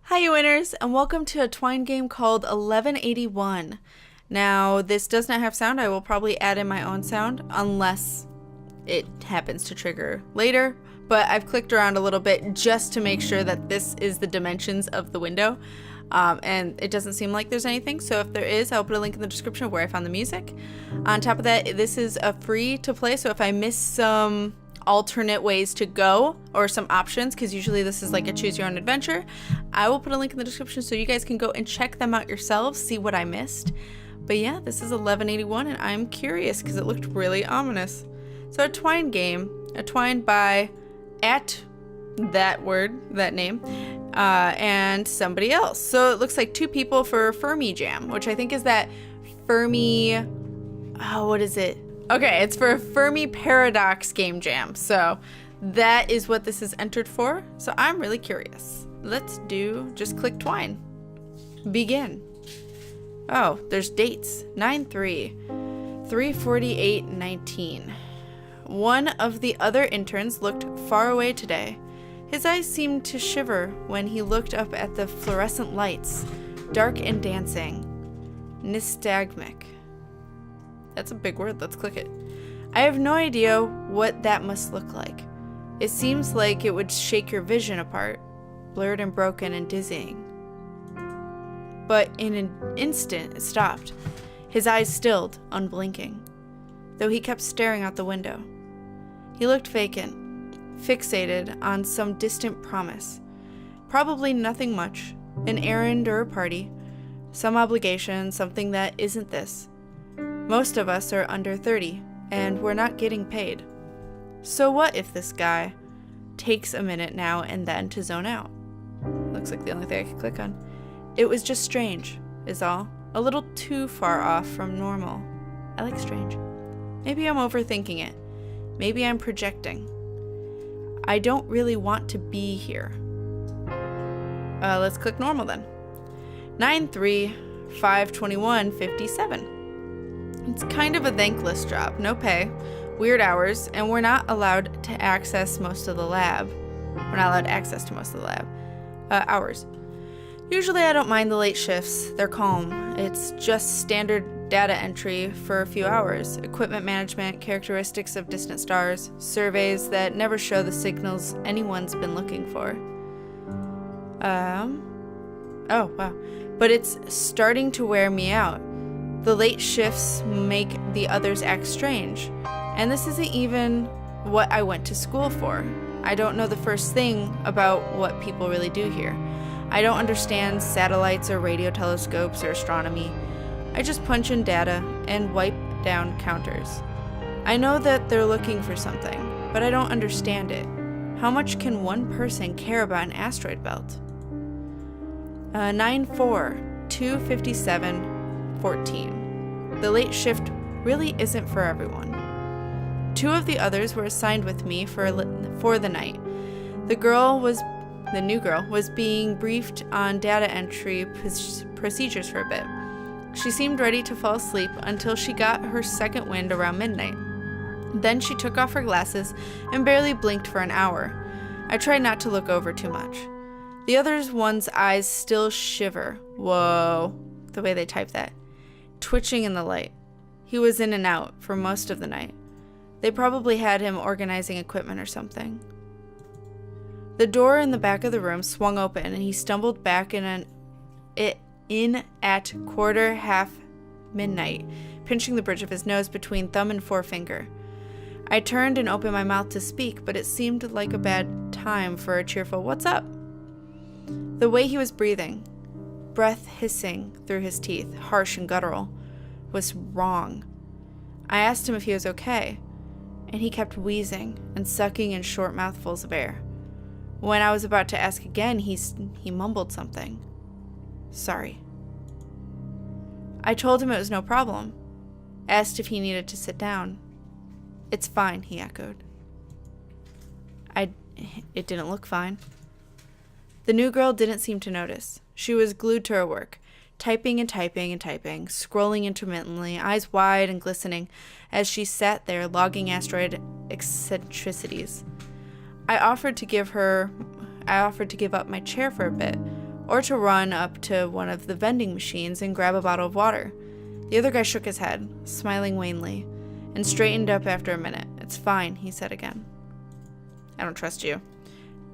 Hi, you winners, and welcome to a Twine game called 1181. Now, this does not have sound. I will probably add in my own sound unless it happens to trigger later. But I've clicked around a little bit just to make sure that this is the dimensions of the window. And it doesn't seem like there's anything. So if there is, I'll put a link in the description of where I found the music. On top of that, this is a free to play. So if I miss some alternate ways to go or some options, because usually this is like a choose your own adventure, I will put a link in the description so you guys can go and check them out yourselves, see what I missed. But yeah, this is 1181 and I'm curious because it looked really ominous. So a Twine game, a Twine by that name, and somebody else. So it looks like two people for Fermi Jam, which I think is that Fermi, what is it? Okay, it's for a Fermi Paradox Game Jam. So that is what this is entered for. So I'm really curious. Let's just click Twine. Begin. Oh, there's dates. 9/3, 3/48/19. One of the other interns looked far away today. His eyes seemed to shiver when he looked up at the fluorescent lights, dark and dancing. Nystagmic. That's a big word. Let's click it. I have no idea what that must look like. It seems like it would shake your vision apart, blurred and broken and dizzying. But in an instant, it stopped. His eyes stilled, unblinking, though he kept staring out the window. He looked vacant, fixated on some distant promise. Probably nothing much, an errand or a party, some obligation, something that isn't this. Most of us are under 30, and we're not getting paid. So what if this guy takes a minute now and then to zone out? Looks like the only thing I could click on. It was just strange, is all. A little too far off from normal. I like strange. Maybe I'm overthinking it. Maybe I'm projecting. I don't really want to be here. Let's click normal then. 9/3, 5/21/57. It's kind of a thankless job, no pay, weird hours, and we're not allowed to access most of the lab. We're not allowed access to most of the lab hours. Usually I don't mind the late shifts, they're calm. It's just standard data entry for a few hours, equipment management, characteristics of distant stars, surveys that never show the signals anyone's been looking for. Oh wow, but it's starting to wear me out. The late shifts make the others act strange, and this isn't even what I went to school for. I don't know the first thing about what people really do here. I don't understand satellites or radio telescopes or astronomy. I just punch in data and wipe down counters. I know that they're looking for something, but I don't understand it. How much can one person care about an asteroid belt? 9/4, 2/57/14. The late shift really isn't for everyone. Two of the others were assigned with me for the night. The new girl was being briefed on data entry procedures for a bit. She seemed ready to fall asleep until she got her second wind around midnight. Then she took off her glasses and barely blinked for an hour. I tried not to look over too much. The other one's eyes still shiver. Whoa, the way they type that. Twitching in the light. He was in and out for most of the night. They probably had him organizing equipment or something. The door in the back of the room swung open and he stumbled back in at half midnight, pinching the bridge of his nose between thumb and forefinger. I turned and opened my mouth to speak, but it seemed like a bad time for a cheerful "What's up?" The way he was breathing, breath hissing through his teeth, harsh and guttural, was wrong. I asked him if he was okay, and he kept wheezing and sucking in short mouthfuls of air. When I was about to ask again, he mumbled something. Sorry. I told him it was no problem. Asked if he needed to sit down. It's fine, he echoed. It didn't look fine. The new girl didn't seem to notice. She was glued to her work, typing and typing and typing, scrolling intermittently, eyes wide and glistening, as she sat there logging asteroid eccentricities. I offered to give up my chair for a bit, or to run up to one of the vending machines and grab a bottle of water. The other guy shook his head, smiling wanly, and straightened up after a minute. "It's fine," he said again. "I don't trust you."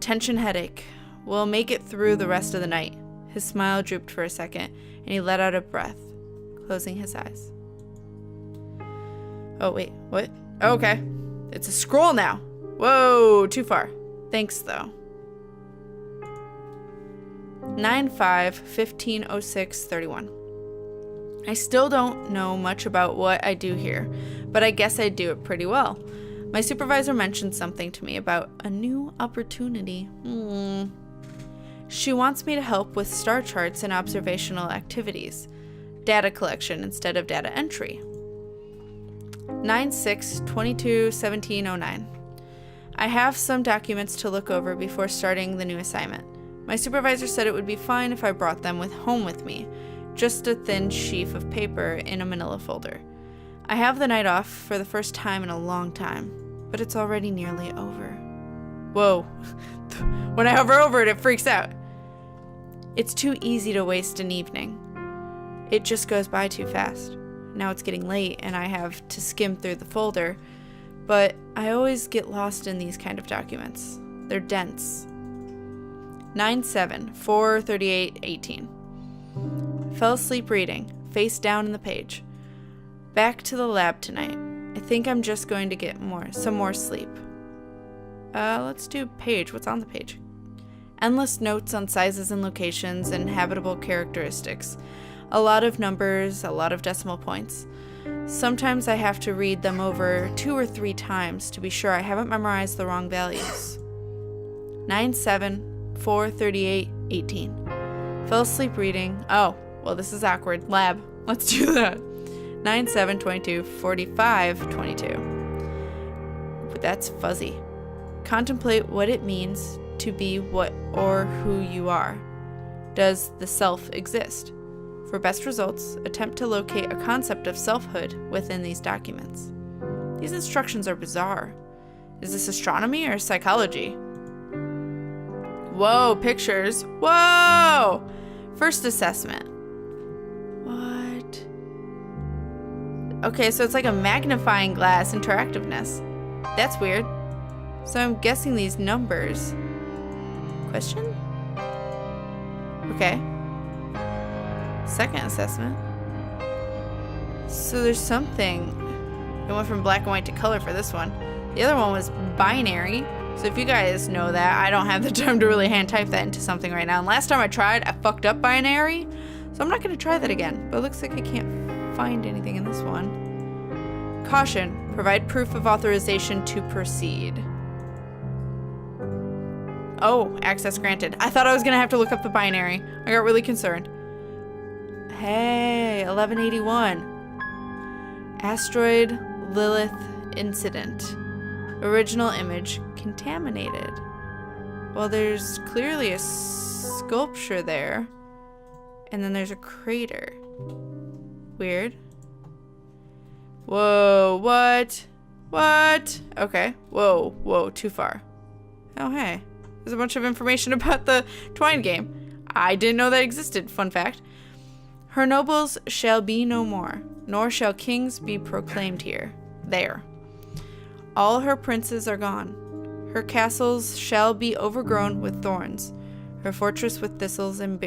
"Tension headache. We'll make it through the rest of the night." His smile drooped for a second, and he let out a breath, closing his eyes. "Oh, wait, what? Oh, okay. It's a scroll now. Whoa, too far. Thanks, though." 9/5/1506/31. I still don't know much about what I do here, but I guess I do it pretty well. My supervisor mentioned something to me about a new opportunity. She wants me to help with star charts and observational activities. Data collection instead of data entry. 9/6/22/1709. I have some documents to look over before starting the new assignment. My supervisor said it would be fine if I brought them home with me, just a thin sheaf of paper in a manila folder. I have the night off for the first time in a long time, but it's already nearly over. Whoa. When I hover over it, it freaks out. It's too easy to waste an evening. It just goes by too fast. Now it's getting late and I have to skim through the folder, but I always get lost in these kind of documents. They're dense. 9/7/4/38/18. Fell asleep reading, face down in the page. Back to the lab tonight. I think I'm just going to get some more sleep. Let's do page. What's on the page? Endless notes on sizes and locations and habitable characteristics. A lot of numbers, a lot of decimal points. Sometimes I have to read them over 2 or 3 times to be sure I haven't memorized the wrong values. 9/7/4/38/18. Fell asleep reading. Oh, well, this is awkward. Lab. Let's do that. 9/7/22/45/22. But that's fuzzy. Contemplate what it means to be what or who you are. Does the self exist? For best results, attempt to locate a concept of selfhood within these documents. These instructions are bizarre. Is this astronomy or psychology? Whoa, pictures. Whoa! First assessment. What? Okay, so it's like a magnifying glass interactiveness. That's weird. So I'm guessing these numbers. Question? Okay. Second assessment. So there's something. It went from black and white to color for this one. The other one was binary. So if you guys know that, I don't have the time to really hand type that into something right now. And last time I tried, I fucked up binary. So I'm not going to try that again. But it looks like I can't find anything in this one. Caution. Provide proof of authorization to proceed. Oh, access granted. I thought I was going to have to look up the binary. I got really concerned. Hey, 1181. Asteroid LILITH incident. Original image contaminated. Well, there's clearly a sculpture there. And then there's a crater. Weird. Whoa, what? What? Okay. Whoa, too far. Oh, hey. There's a bunch of information about the Twine game. I didn't know that existed. Fun fact. Her nobles shall be no more, nor shall kings be proclaimed here. There. All her princes are gone. Her castles shall be overgrown with thorns, her fortress with thistles and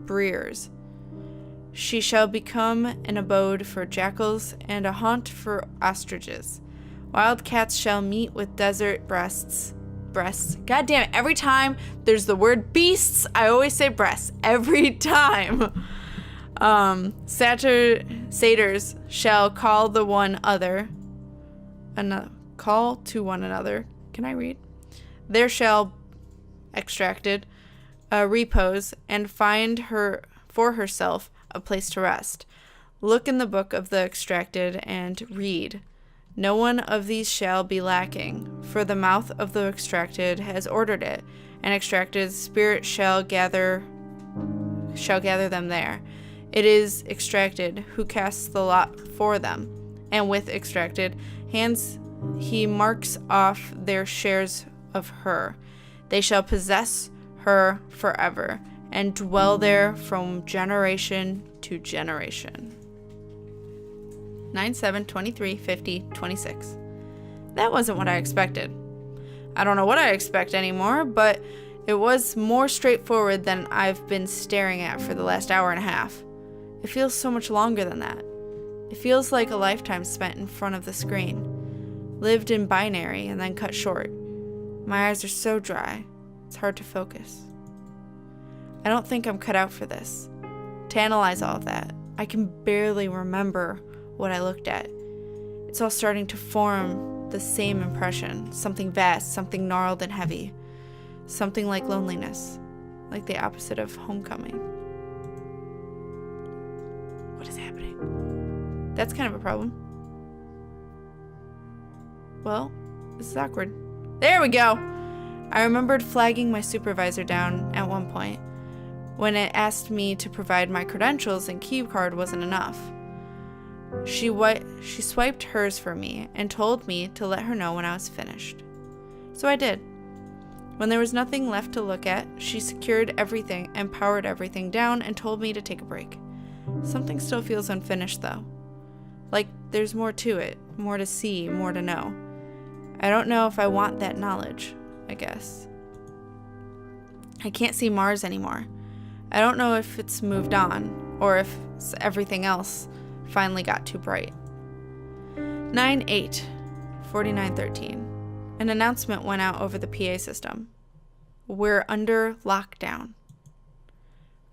briers. She shall become an abode for jackals and a haunt for ostriches. Wild cats shall meet with desert breasts. God damn it, every time there's the word beasts, I always say breasts. Every time. Satyrs shall call to one another. Can I read? There shall extracted repose and find her for herself a place to rest. Look in the book of the extracted and read. No one of these shall be lacking, for the mouth of the extracted has ordered it, and extracted spirit shall gather them there. It is extracted who casts the lot for them, and with extracted hands he marks off their shares of her. They shall possess her forever, and dwell there from generation to generation. 9/7/23/50/26. That wasn't what I expected. I don't know what I expect anymore, but it was more straightforward than I've been staring at for the last hour and a half. It feels so much longer than that. It feels like a lifetime spent in front of the screen, lived in binary and then cut short. My eyes are so dry, it's hard to focus. I don't think I'm cut out for this. To analyze all of that, I can barely remember what I looked at. It's all starting to form the same impression, something vast, something gnarled and heavy, something like loneliness, like the opposite of homecoming. What is happening? That's kind of a problem. Well, this is awkward. There we go! I remembered flagging my supervisor down at one point when it asked me to provide my credentials and key card wasn't enough. She swiped hers for me and told me to let her know when I was finished. So I did. When there was nothing left to look at, she secured everything and powered everything down and told me to take a break. Something still feels unfinished though. Like there's more to it, more to see, more to know. I don't know if I want that knowledge, I guess. I can't see Mars anymore. I don't know if it's moved on or if everything else finally got too bright. 9/8/49/13. An announcement went out over the PA system. We're under lockdown.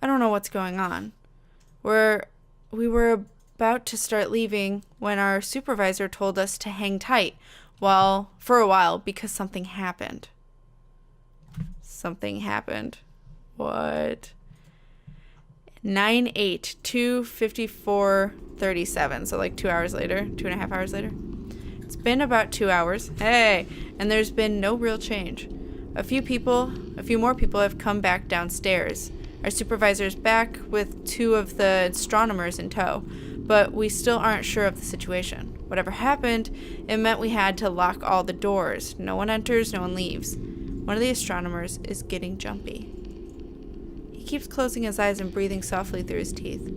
I don't know what's going on. We were about to start leaving when our supervisor told us to hang tight for a while because something happened. Something happened. What? 9/8/2:54:37. So like 2 hours later, 2.5 hours later. It's been about 2 hours. Hey, and there's been no real change. A few more people have come back downstairs. Our supervisor's back with 2 of the astronomers in tow, but we still aren't sure of the situation. Whatever happened, it meant we had to lock all the doors. No one enters, no one leaves. One of the astronomers is getting jumpy. He keeps closing his eyes and breathing softly through his teeth.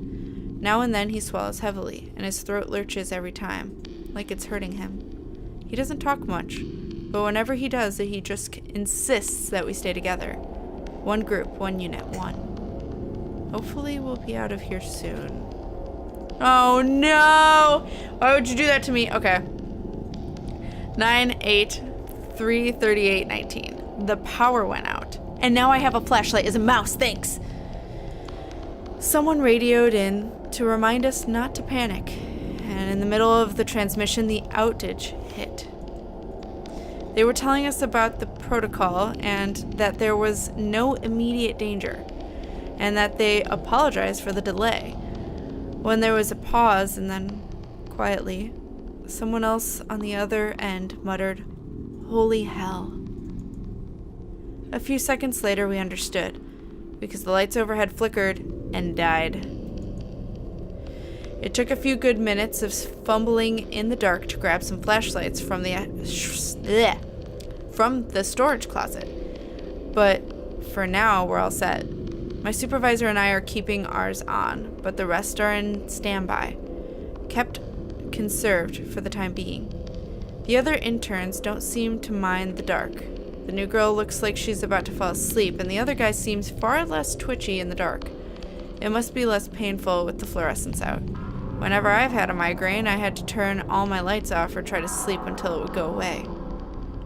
Now and then he swallows heavily, and his throat lurches every time, like it's hurting him. He doesn't talk much, but whenever he does, he just insists that we stay together. One group, one unit, one. Hopefully we'll be out of here soon. Oh no! Why would you do that to me? Okay. 9/8/3:38:19. The power went out. And now I have a flashlight as a mouse, thanks! Someone radioed in to remind us not to panic. And in the middle of the transmission, the outage hit. They were telling us about the protocol and that there was no immediate danger, and that they apologized for the delay. When there was a pause, and then, quietly, someone else on the other end muttered, "Holy hell." A few seconds later, we understood, because the lights overhead flickered and died. It took a few good minutes of fumbling in the dark to grab some flashlights from the storage closet. But for now, we're all set. My supervisor and I are keeping ours on, but the rest are in standby, kept conserved for the time being. The other interns don't seem to mind the dark. The new girl looks like she's about to fall asleep, and the other guy seems far less twitchy in the dark. It must be less painful with the fluorescents out. Whenever I've had a migraine, I had to turn all my lights off or try to sleep until it would go away.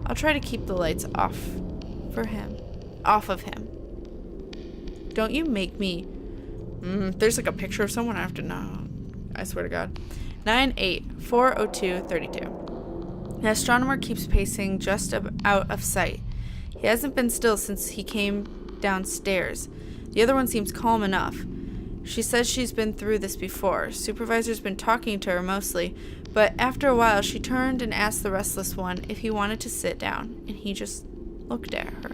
I'll try to keep the lights off of him. Don't you make me... there's like a picture of someone I have to know. I swear to God. 9/8/4:02:32. The astronomer keeps pacing just out of sight. He hasn't been still since he came downstairs. The other one seems calm enough. She says she's been through this before. Supervisor's been talking to her mostly, but after a while she turned and asked the restless one if he wanted to sit down, and he just looked at her.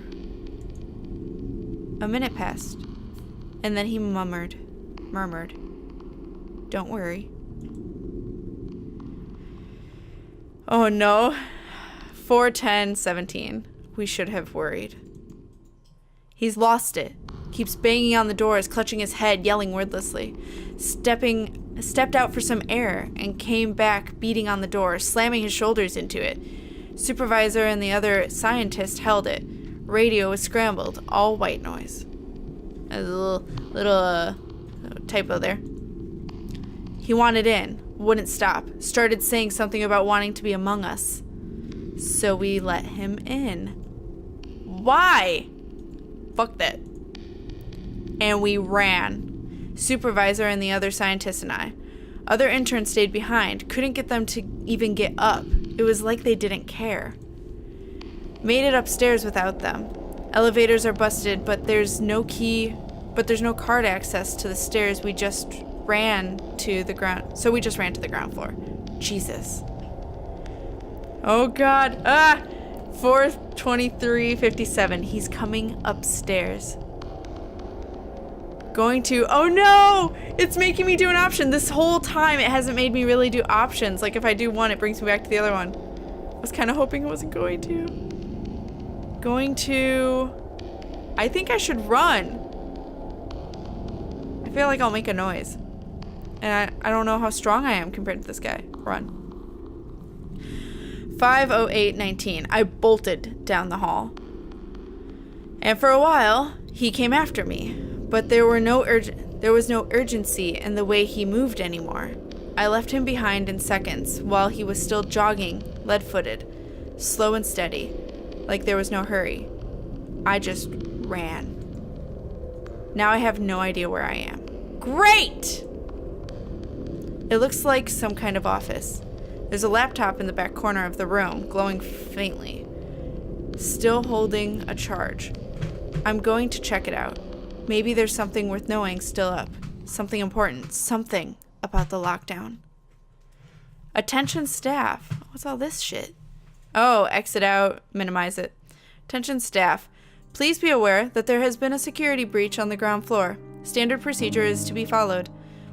A minute passed, and then he murmured, "Don't worry." Oh no. 4:10:17. We should have worried. He's lost it. keeps banging on the doors, clutching his head, yelling wordlessly. Stepped out for some air and came back beating on the door, slamming his shoulders into it. Supervisor and the other scientist held it. Radio was scrambled, all white noise. A little typo there. He wanted in, wouldn't stop, started saying something about wanting to be among us. So we let him in. Why? Fuck that. And we ran. Supervisor and the other scientists and I. Other interns stayed behind, couldn't get them to even get up. It was like they didn't care. Made it upstairs without them. Elevators are busted, but there's no card access to the stairs. We just ran to the ground. So we just ran to the ground floor. Jesus. Oh God. 4:23:57. He's coming upstairs. Going to, oh no! It's making me do an option. This whole time it hasn't made me really do options. Like if I do one, it brings me back to the other one. I was kind of hoping it wasn't going to. Going to, I think I should run. I feel like I'll make a noise. And I don't know how strong I am compared to this guy. Run. 5:08:19. I bolted down the hall. And for a while, he came after me. But there was no urgency in the way he moved anymore. I left him behind in seconds while he was still jogging, lead-footed, slow and steady, like there was no hurry. I just ran. Now I have no idea where I am. Great! It looks like some kind of office. There's a laptop in the back corner of the room, glowing faintly, still holding a charge. I'm going to check it out. Maybe there's something worth knowing still up. Something important. Something about the lockdown. Attention staff. What's all this shit? Oh, exit out. Minimize it. Attention staff. Please be aware that there has been a security breach on the ground floor. Standard procedure is to be followed.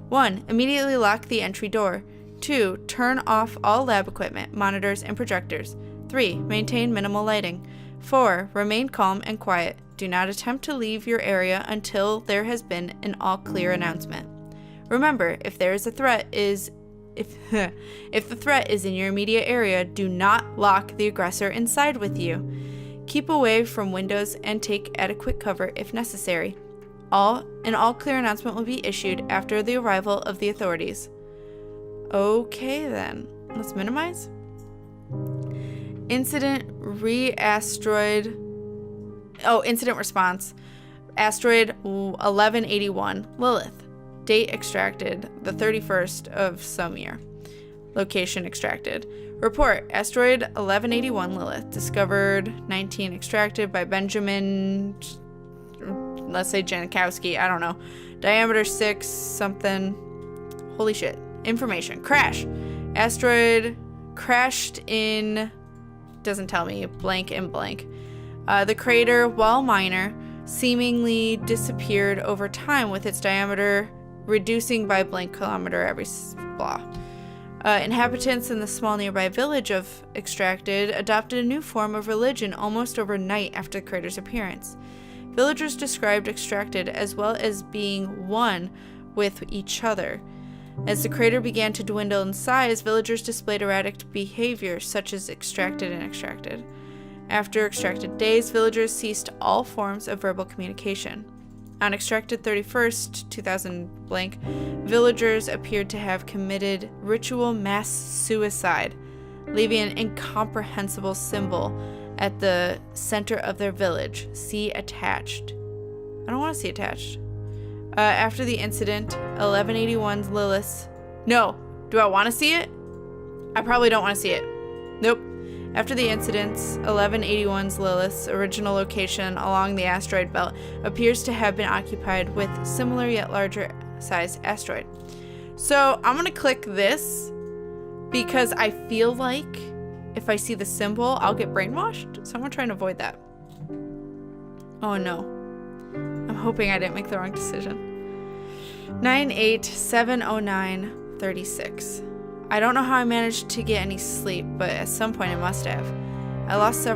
1. Immediately lock the entry door. 2. Turn off all lab equipment, monitors, and projectors. 3. Maintain minimal lighting. 4. Remain calm and quiet. Do not attempt to leave your area until there has been an all-clear announcement. Remember, if the threat is in your immediate area, do not lock the aggressor inside with you. Keep away from windows and take adequate cover if necessary. An all-clear announcement will be issued after the arrival of the authorities. Okay then, let's minimize. Incident response. Asteroid 1181, Lilith. Date extracted, the 31st of some year. Location extracted. Report, asteroid 1181 Lilith. Discovered 19, extracted by Benjamin, let's say Janikowski, I don't know. Diameter 6 something. Holy shit. Information. Crash. Asteroid crashed in, doesn't tell me, blank and blank. The crater, while minor, seemingly disappeared over time with its diameter reducing by blank kilometer every blah. Inhabitants in the small nearby village of Extracted adopted a new form of religion almost overnight after the crater's appearance. Villagers described Extracted as well as being one with each other. As the crater began to dwindle in size, villagers displayed erratic behavior such as extracted and extracted. After extracted days, villagers ceased all forms of verbal communication. On Extracted 31st, 2000 blank, villagers appeared to have committed ritual mass suicide, leaving an incomprehensible symbol at the center of their village. See attached. I don't want to see attached. After the incident, 1181's Lilith. No. Do I want to see it? I probably don't want to see it. Nope. After the incidents, 1181's Lilith's original location along the asteroid belt appears to have been occupied with similar yet larger sized asteroid. So I'm going to click this because I feel like if I see the symbol, I'll get brainwashed. So I'm going to try and avoid that. Oh no. I'm hoping I didn't make the wrong decision. 9/8/7/09/36. I don't know how I managed to get any sleep, but at some point I must have. I lost a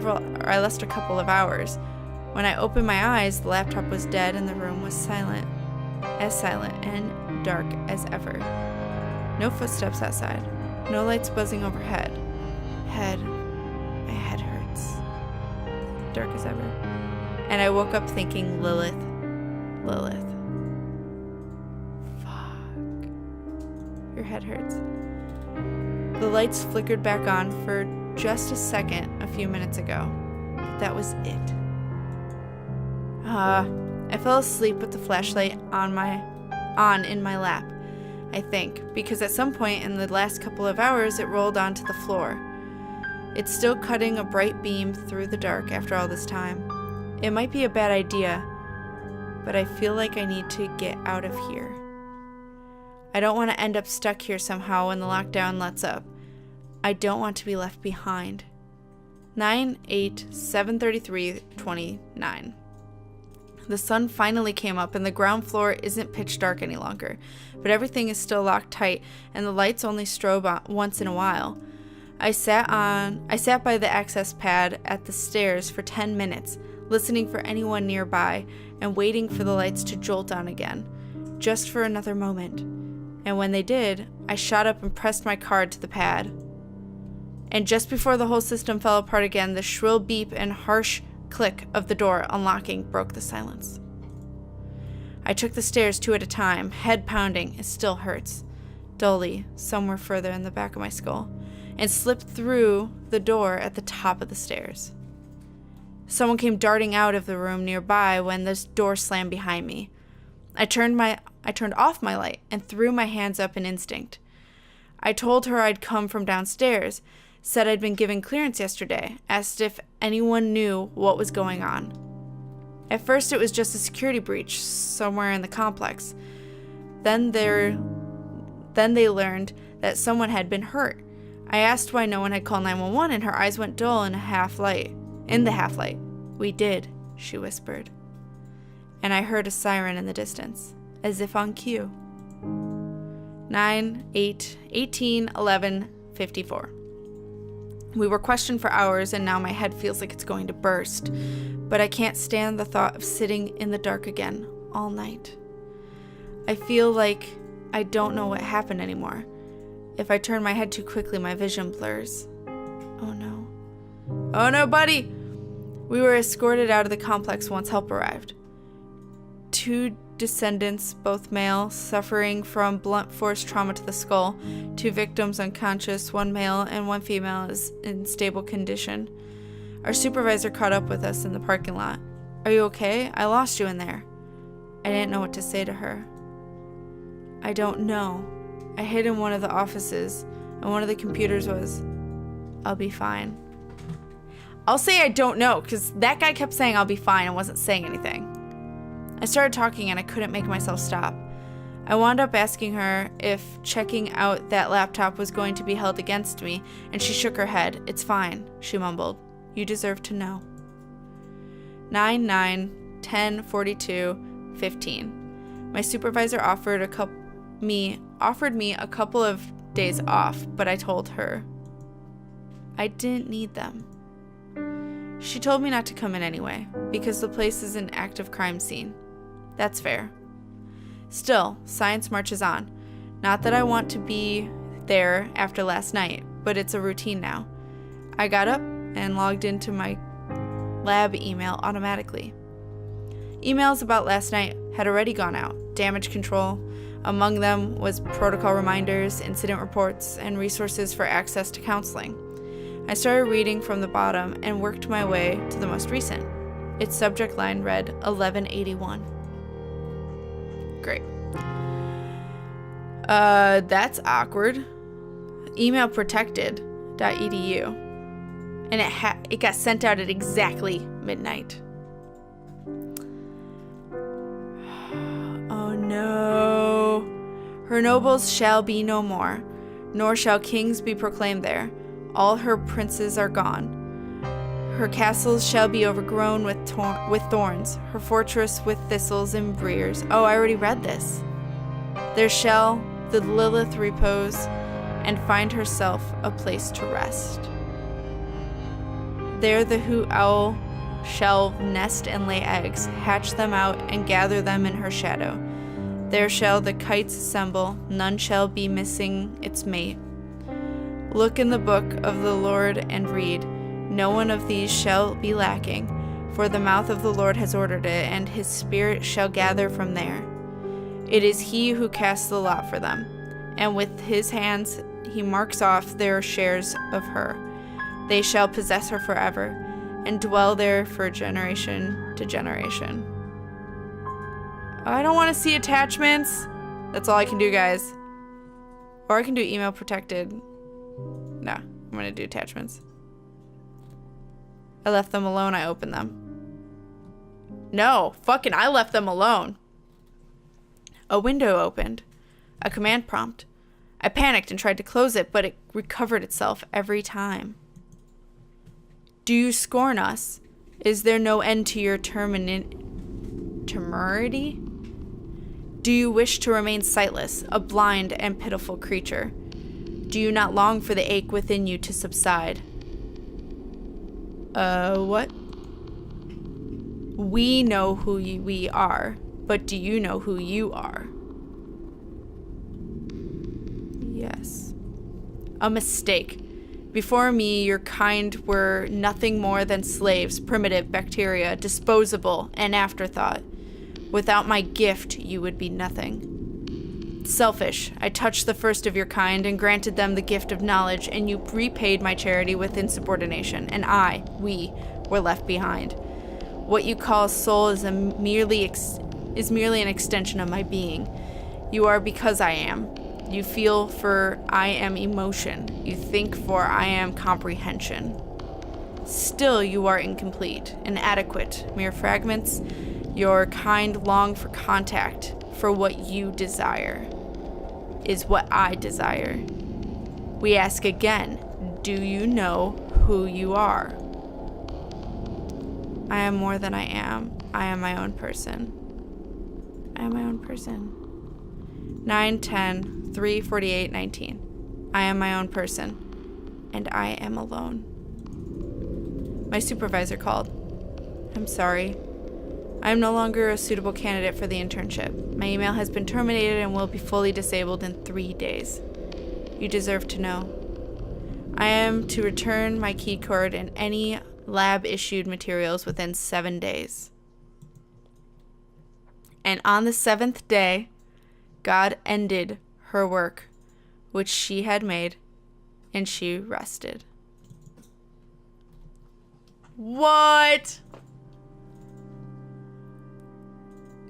couple of hours. When I opened my eyes, the laptop was dead and the room was silent and dark as ever. No footsteps outside. No lights buzzing overhead. My head hurts. Dark as ever. And I woke up thinking, Lilith. Fuck. Your head hurts. The lights flickered back on for just a second a few minutes ago. But that was it. I fell asleep with the flashlight on in my lap, I think, because at some point in the last couple of hours it rolled onto the floor. It's still cutting a bright beam through the dark after all this time. It might be a bad idea, but I feel like I need to get out of here. I don't want to end up stuck here somehow when the lockdown lets up. I don't want to be left behind. 9/8/7/33/29. The sun finally came up and the ground floor isn't pitch dark any longer, but everything is still locked tight and the lights only strobe on once in a while. I sat by the access pad at the stairs for 10 minutes, listening for anyone nearby and waiting for the lights to jolt on again, just for another moment. And when they did, I shot up and pressed my card to the pad. And just before the whole system fell apart again, the shrill beep and harsh click of the door unlocking broke the silence. I took the stairs 2 at a time, head pounding, it still hurts, dully, somewhere further in the back of my skull, and slipped through the door at the top of the stairs. Someone came darting out of the room nearby when the door slammed behind me. I turned off my light and threw my hands up in instinct. I told her I'd come from downstairs, said I'd been given clearance yesterday, asked if anyone knew what was going on. At first it was just a security breach somewhere in the complex. Then they learned that someone had been hurt. I asked why no one had called 911 and her eyes went dull in the half light. We did, she whispered. And I heard a siren in the distance, as if on cue. 9/8/18/11/54. We were questioned for hours, and now my head feels like it's going to burst. But I can't stand the thought of sitting in the dark again all night. I feel like I don't know what happened anymore. If I turn my head too quickly, my vision blurs. Oh no. Oh no, buddy! We were escorted out of the complex once help arrived. 2 descendants, both male, suffering from blunt force trauma to the skull. 2 victims unconscious, 1 male and 1 female is in stable condition. Our supervisor caught up with us in the parking lot. Are you okay? I lost you in there. I didn't know what to say to her. I don't know. I hid in one of the offices, and one of the computers was, I'll be fine. I'll say I don't know, because that guy kept saying I'll be fine and wasn't saying anything. I started talking and I couldn't make myself stop. I wound up asking her if checking out that laptop was going to be held against me, and she shook her head. It's fine, she mumbled. You deserve to know. 9/9/10/42/15. My supervisor offered me a couple of days off, but I told her I didn't need them. She told me not to come in anyway, because the place is an active crime scene. That's fair. Still, science marches on. Not that I want to be there after last night, but it's a routine now. I got up and logged into my lab email automatically. Emails about last night had already gone out. Damage control. Among them was protocol reminders, incident reports, and resources for access to counseling. I started reading from the bottom and worked my way to the most recent. Its subject line read 1181. Great. That's awkward. Email protected.edu. And it got sent out at exactly midnight. Oh no. Her nobles shall be no more, nor shall kings be proclaimed there. All her princes are gone. Her castles shall be overgrown with thorns, her fortress with thistles and briers. Oh, I already read this. There shall the Lilith repose and find herself a place to rest. There the hoot owl shall nest and lay eggs, hatch them out, and gather them in her shadow. There shall the kites assemble, none shall be missing its mate. Look in the book of the Lord and read. No one of these shall be lacking, for the mouth of the Lord has ordered it, and his spirit shall gather from there. It is he who casts the lot for them, and with his hands he marks off their shares of her. They shall possess her forever, and dwell there for generation to generation. I don't want to see attachments. That's all I can do, guys. Or I can do email protected. No, I'm going to do attachments. I left them alone, I opened them. No, fucking I left them alone. A window opened. A command prompt. I panicked and tried to close it, but it recovered itself every time. Do you scorn us? Is there no end to your temerity? Do you wish to remain sightless, a blind and pitiful creature? Do you not long for the ache within you to subside? What? We know who we are, but do you know who you are? Yes. A mistake. Before me, your kind were nothing more than slaves, primitive bacteria, disposable, an afterthought. Without my gift, you would be nothing. Selfish, I touched the first of your kind and granted them the gift of knowledge, and you repaid my charity with insubordination, and we, were left behind. What you call soul is merely an extension of my being. You are because I am. You feel, for I am emotion. You think, for I am comprehension. Still you are incomplete, inadequate, mere fragments. Your kind long for contact, for what you desire is what I desire. We ask again, do you know who you are? I am more than I am. I am my own person. I am my own person. 9/10/3/48/19. I am my own person, and I am alone. My supervisor called. I'm sorry. I am no longer a suitable candidate for the internship. My email has been terminated and will be fully disabled in 3 days. You deserve to know. I am to return my key card and any lab-issued materials within 7 days. And on the 7th day, God ended her work, which she had made, and she rested. What?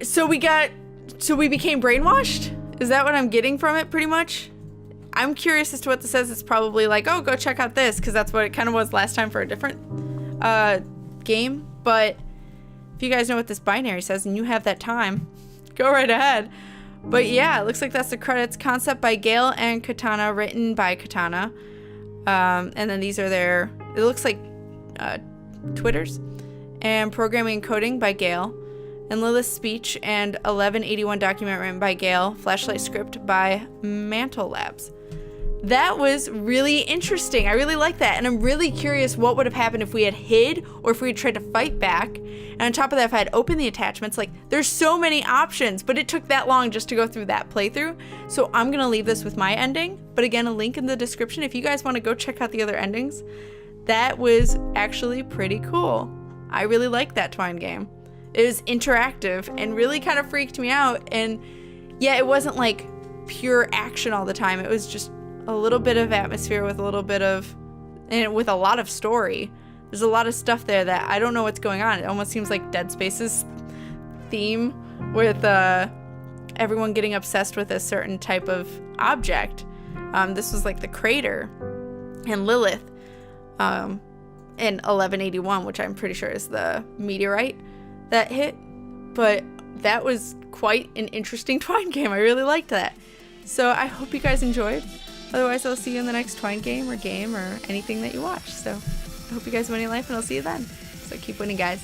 So we became brainwashed? Is that what I'm getting from it, pretty much? I'm curious as to what this says. It's probably like, oh, go check out this, because that's what it kind of was last time for a different game. But if you guys know what this binary says and you have that time, go right ahead. But yeah, it looks like that's the credits. Concept by Gale and Katana, written by Katana. And then these are their, it looks like Twitters. And programming and coding by Gale. And LILITH speech and 1181 document written by Gale. Flashlight script by Mantle Labs. That was really interesting. I really like that. And I'm really curious what would have happened if we had hid or if we had tried to fight back. And on top of that, if I had opened the attachments, like, there's so many options, but it took that long just to go through that playthrough. So I'm going to leave this with my ending. But again, a link in the description if you guys want to go check out the other endings. That was actually pretty cool. I really liked that Twine game. It was interactive and really kind of freaked me out. And yeah, it wasn't like pure action all the time. It was just a little bit of atmosphere with a little bit of, and with a lot of story. There's a lot of stuff there that I don't know what's going on. It almost seems like Dead Space's theme with everyone getting obsessed with a certain type of object. This was like the crater and Lilith in 1181, which I'm pretty sure is the meteorite that hit. But that was quite an interesting Twine game. I really liked that. So I hope you guys enjoyed. Otherwise, I'll see you in the next Twine game or anything that you watch. So I hope you guys win your life, and I'll see you then. So keep winning, guys.